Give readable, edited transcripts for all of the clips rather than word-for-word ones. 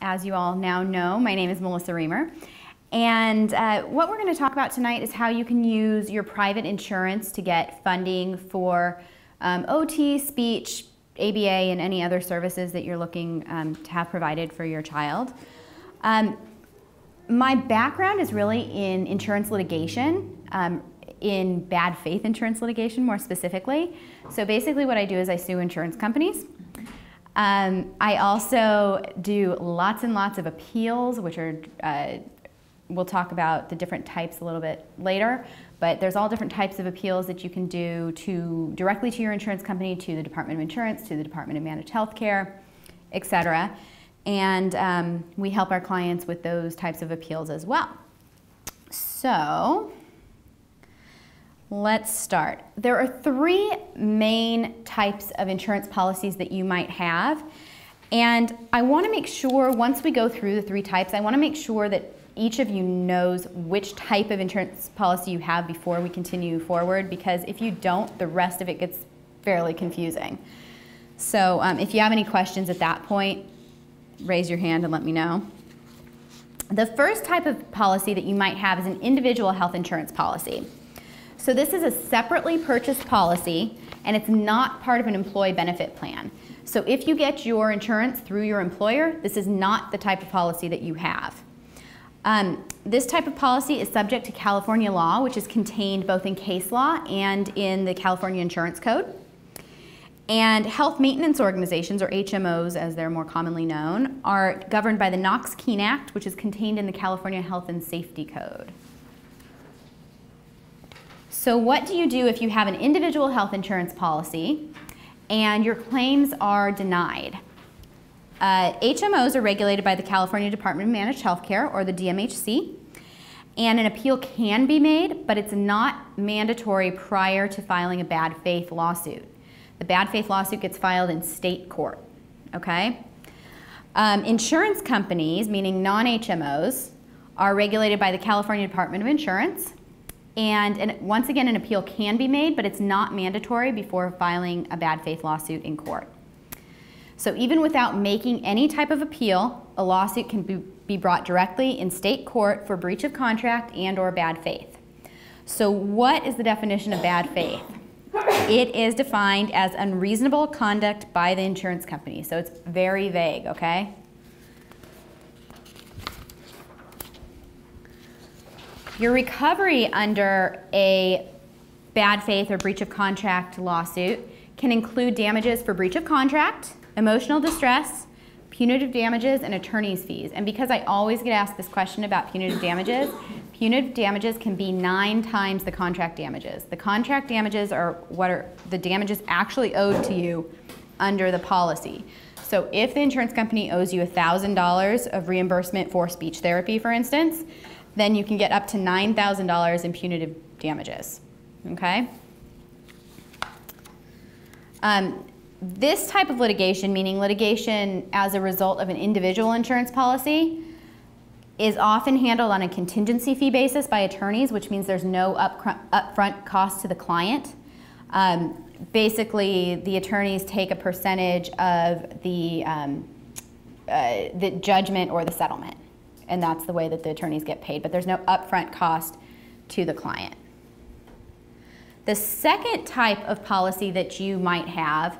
As you all now know, my name is Melissa Remer. And what we're going to talk about tonight is how you can use your private insurance to get funding for OT, speech, ABA, and any other services that you're looking to have provided for your child. My background is really in insurance litigation, in bad faith insurance litigation more specifically. So basically what I do is I sue insurance companies. I also do lots and lots of appeals, which are, we'll talk about the different types a little bit later, but there's all different types of appeals that you can do directly to your insurance company, to the Department of Insurance, to the Department of Managed Healthcare, etc. And we help our clients with those types of appeals as well. So let's start. There are three main types of insurance policies that you might have. And I want to make sure, once we go through the three types, I want to make sure that each of you knows which type of insurance policy you have before we continue forward, because if you don't, the rest of it gets fairly confusing. So if you have any questions at that point, raise your hand and let me know. The first type of policy that you might have is an individual health insurance policy. So this is a separately purchased policy, and it's not part of an employee benefit plan. So if you get your insurance through your employer, this is not the type of policy that you have. This type of policy is subject to California law, which is contained both in case law and in the California Insurance Code. And health maintenance organizations, or HMOs as they're more commonly known, are governed by the Knox-Keene Act, which is contained in the California Health and Safety Code. So what do you do if you have an individual health insurance policy and your claims are denied? HMOs are regulated by the California Department of Managed Healthcare, or the DMHC, and an appeal can be made, but it's not mandatory prior to filing a bad faith lawsuit. The bad faith lawsuit gets filed in state court, okay? Insurance companies, meaning non-HMOs, are regulated by the California Department of Insurance. And once again, an appeal can be made, but it's not mandatory before filing a bad faith lawsuit in court. So even without making any type of appeal, a lawsuit can be brought directly in state court for breach of contract and or bad faith. So what is the definition of bad faith? It is defined as unreasonable conduct by the insurance company. So it's very vague, okay? Your recovery under a bad faith or breach of contract lawsuit can include damages for breach of contract, emotional distress, punitive damages, and attorney's fees. And because I always get asked this question about punitive damages can be 9 times the contract damages. The contract damages are what are the damages actually owed to you under the policy. So if the insurance company owes you $1,000 of reimbursement for speech therapy, for instance, then you can get up to $9,000 in punitive damages, okay? This type of litigation, meaning litigation as a result of an individual insurance policy, is often handled on a contingency fee basis by attorneys, which means there's no upfront cost to the client. Basically, the attorneys take a percentage of the judgment or the settlement. And that's the way that the attorneys get paid, but there's no upfront cost to the client. The second type of policy that you might have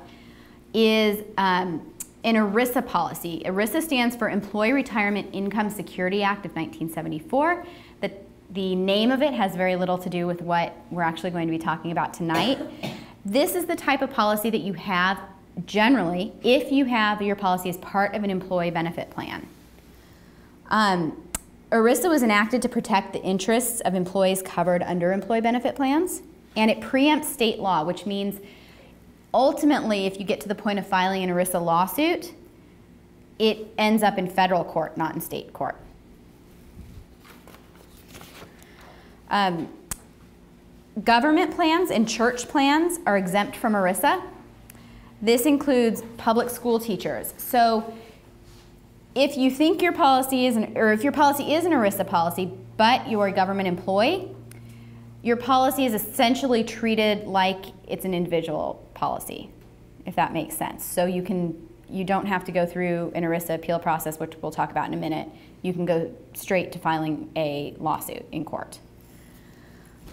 is an ERISA policy. ERISA stands for Employee Retirement Income Security Act of 1974. The name of it has very little to do with what we're actually going to be talking about tonight. This is the type of policy that you have generally if you have your policy as part of an employee benefit plan. ERISA was enacted to protect the interests of employees covered under employee benefit plans, and it preempts state law, which means ultimately if you get to the point of filing an ERISA lawsuit, it ends up in federal court, not in state court. Government plans and church plans are exempt from ERISA. This includes public school teachers. So if you think your policy is if your policy is an ERISA policy, but you're a government employee, your policy is essentially treated like it's an individual policy, if that makes sense. So you can you don't have to go through an ERISA appeal process, which we'll talk about in a minute. You can go straight to filing a lawsuit in court.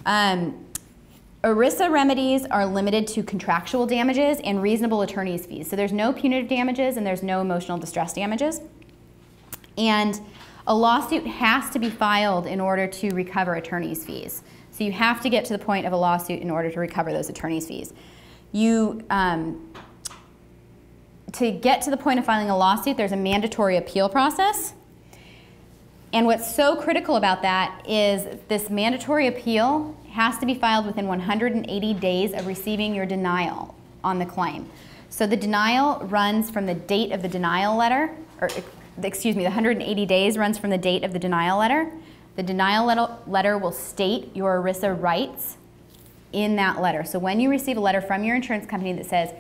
ERISA remedies are limited to contractual damages and reasonable attorney's fees. So there's no punitive damages and there's no emotional distress damages. And a lawsuit has to be filed in order to recover attorney's fees. So you have to get to the point of a lawsuit in order to recover those attorney's fees. To get to the point of filing a lawsuit, there's a mandatory appeal process. And what's so critical about that is this mandatory appeal has to be filed within 180 days of receiving your denial on the claim. So the denial runs from the date of the denial letter, or excuse me, the 180 days runs from the date of the denial letter. The denial letter will state your ERISA rights in that letter. So when you receive a letter from your insurance company that says,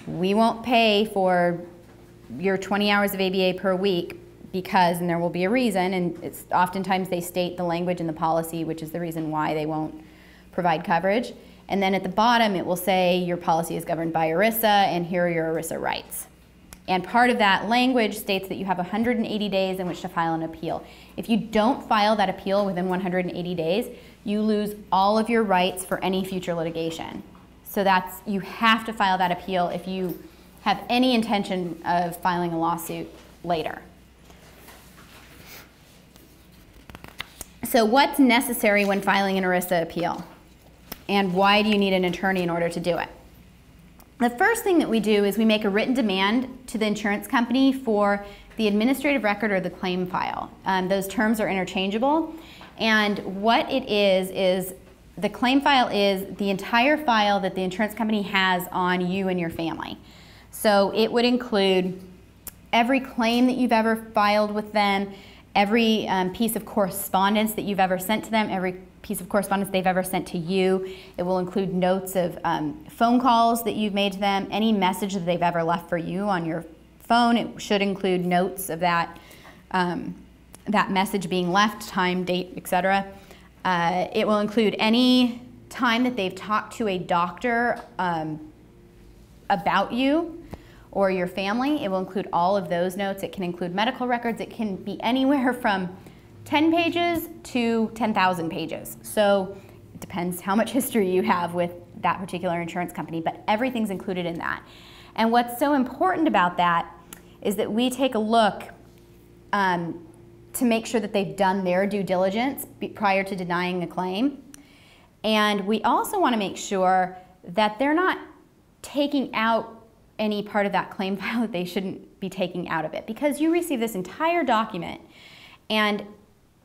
we won't pay for your 20 hours of ABA per week because, and there will be a reason, and it's oftentimes they state the language in the policy, which is the reason why they won't provide coverage. And then at the bottom it will say your policy is governed by ERISA and here are your ERISA rights. And part of that language states that you have 180 days in which to file an appeal. If you don't file that appeal within 180 days, you lose all of your rights for any future litigation. So you have to file that appeal if you have any intention of filing a lawsuit later. So what's necessary when filing an ERISA appeal? And why do you need an attorney in order to do it? The first thing that we do is we make a written demand to the insurance company for the administrative record or the claim file. Those terms are interchangeable. And what it is the claim file is the entire file that the insurance company has on you and your family. So it would include every claim that you've ever filed with them, every piece of correspondence that you've ever sent to them, every piece of correspondence they've ever sent to you. It will include notes of phone calls that you've made to them, any message that they've ever left for you on your phone. It should include notes of that, that message being left, time, date, etc. It will include any time that they've talked to a doctor about you or your family. It will include all of those notes. It can include medical records. It can be anywhere from 10 pages to 10,000 pages. So it depends how much history you have with that particular insurance company, but everything's included in that. And what's so important about that is that we take a look to make sure that they've done their due diligence prior to denying a claim. And we also want to make sure that they're not taking out any part of that claim file that they shouldn't be taking out of it, because you receive this entire document and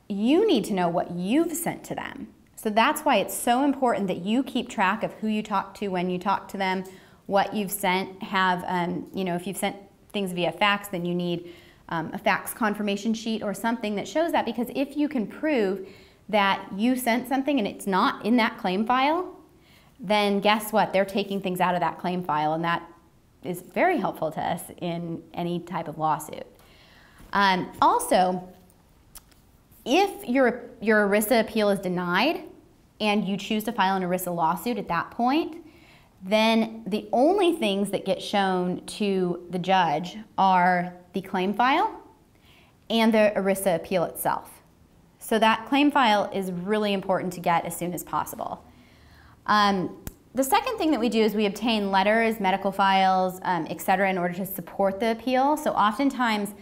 you need to know what you've sent to them. So that's why it's so important that you keep track of who you talk to, when you talk to them, what you've sent. If you've sent things via fax, then you need a fax confirmation sheet or something that shows that, because if you can prove that you sent something and it's not in that claim file, then guess what? They're taking things out of that claim file, and that is very helpful to us in any type of lawsuit. Also, if your ERISA appeal is denied and you choose to file an ERISA lawsuit at that point, then the only things that get shown to the judge are the claim file and the ERISA appeal itself. So that claim file is really important to get as soon as possible. The second thing that we do is we obtain letters, medical files, etc., in order to support the appeal. So oftentimes,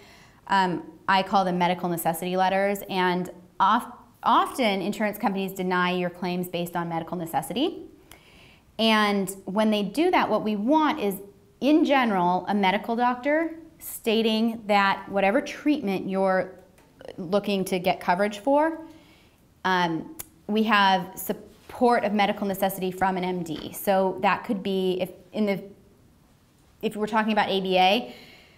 I call them medical necessity letters, and often insurance companies deny your claims based on medical necessity. And when they do that, what we want is, in general, a medical doctor stating that whatever treatment you're looking to get coverage for, we have support of medical necessity from an MD. So that could be, if we're talking about ABA,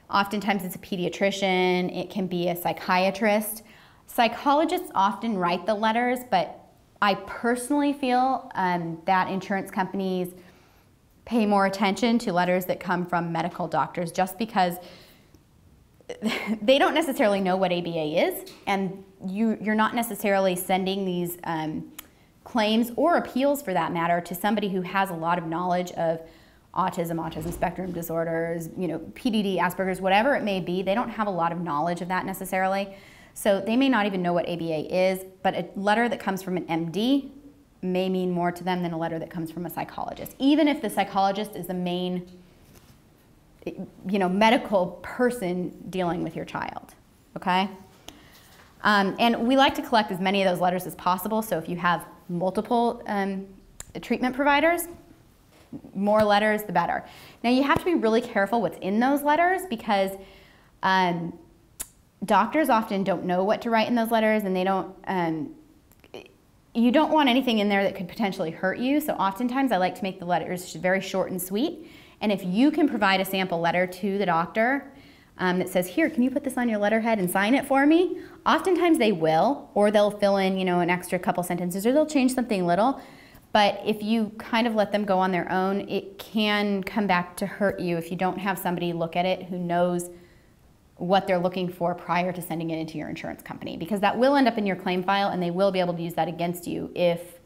oftentimes it's a pediatrician, it can be a psychiatrist. Psychologists often write the letters, but I personally feel that insurance companies pay more attention to letters that come from medical doctors, just because they don't necessarily know what ABA is, and you're not necessarily sending these claims or appeals, for that matter, to somebody who has a lot of knowledge of autism, autism spectrum disorders, you know, PDD, Asperger's, whatever it may be. They don't have a lot of knowledge of that necessarily. So they may not even know what ABA is, but a letter that comes from an MD may mean more to them than a letter that comes from a psychologist, even if the psychologist is the main, you know, medical person dealing with your child, okay? And we like to collect as many of those letters as possible, so if you have multiple treatment providers, more letters, the better. Now you have to be really careful what's in those letters because doctors often don't know what to write in those letters, and they don't, you don't want anything in there that could potentially hurt you, so oftentimes I like to make the letters very short and sweet. And if you can provide a sample letter to the doctor that says, here, can you put this on your letterhead and sign it for me? Oftentimes they will, or they'll fill in, you know, an extra couple sentences, or they'll change something little. But if you kind of let them go on their own, it can come back to hurt you if you don't have somebody look at it who knows what they're looking for prior to sending it into your insurance company, because that will end up in your claim file and they will be able to use that against you if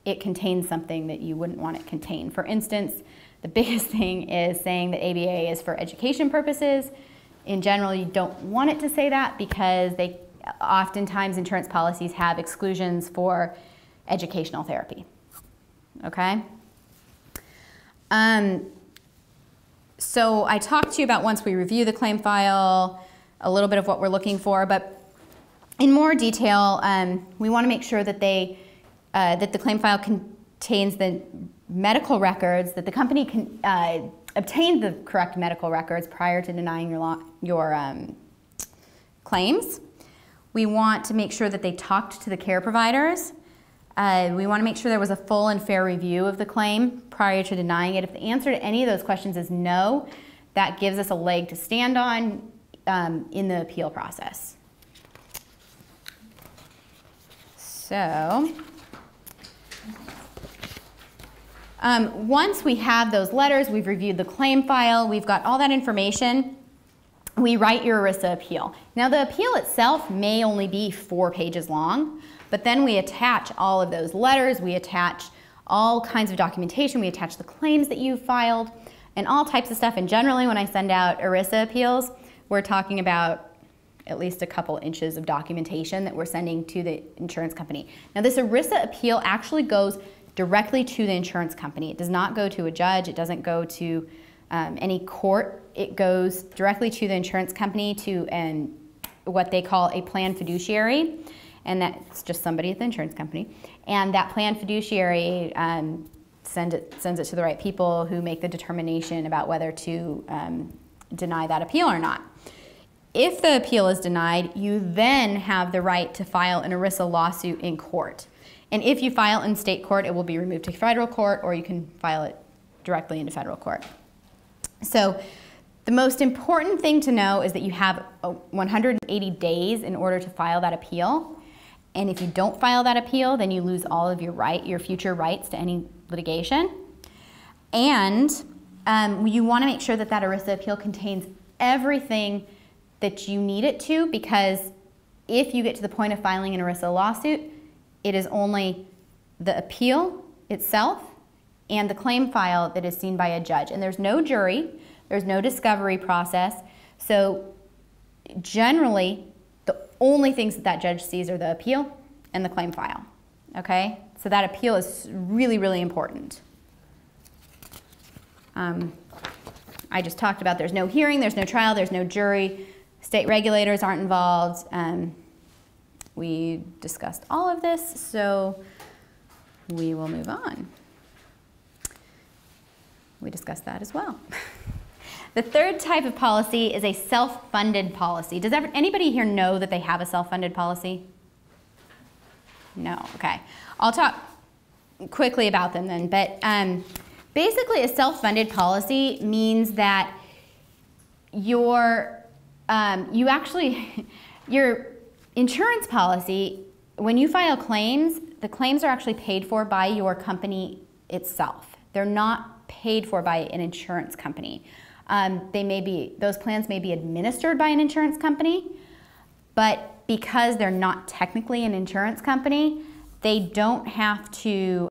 it contains something that you wouldn't want it to contain. For instance, the biggest thing is saying that ABA is for education purposes. In general, you don't want it to say that because they oftentimes insurance policies have exclusions for educational therapy. Okay? So I talked to you about, once we review the claim file, a little bit of what we're looking for, but in more detail, we want to make sure that that the claim file contains the medical records, that the company can obtain the correct medical records prior to denying your claims. We want to make sure that they talked to the care providers. We want to make sure there was a full and fair review of the claim prior to denying it. If the answer to any of those questions is no, that gives us a leg to stand on in the appeal process. So, once we have those letters, we've reviewed the claim file, we've got all that information, we write your ERISA appeal. Now the appeal itself may only be 4 pages long, but then we attach all of those letters, we attach all kinds of documentation, we attach the claims that you filed, and all types of stuff. And generally when I send out ERISA appeals, we're talking about at least a couple inches of documentation that we're sending to the insurance company. Now this ERISA appeal actually goes directly to the insurance company. It does not go to a judge, it doesn't go to any court. It goes directly to the insurance company, to what they call a plan fiduciary, and that's just somebody at the insurance company. And that plan fiduciary sends it to the right people who make the determination about whether to deny that appeal or not. If the appeal is denied, you then have the right to file an ERISA lawsuit in court. And if you file in state court, it will be removed to federal court, or you can file it directly into federal court. So the most important thing to know is that you have 180 days in order to file that appeal. And if you don't file that appeal, then you lose all of your future rights to any litigation. And you want to make sure that that ERISA appeal contains everything that you need it to, because if you get to the point of filing an ERISA lawsuit, it is only the appeal itself and the claim file that is seen by a judge. And there's no jury, there's no discovery process. So generally, the only things that judge sees are the appeal and the claim file, okay? So that appeal is really, really important. I just talked about there's no hearing, there's no trial, there's no jury, state regulators aren't involved. We discussed all of this, so we will move on. We discussed that as well. The third type of policy is a self-funded policy. Does anybody here know that they have a self-funded policy? No, okay. I'll talk quickly about them then, but basically a self-funded policy means that your insurance policy, when you file claims, the claims are actually paid for by your company itself. They're not paid for by an insurance company. Those plans may be administered by an insurance company, but because they're not technically an insurance company, they don't have to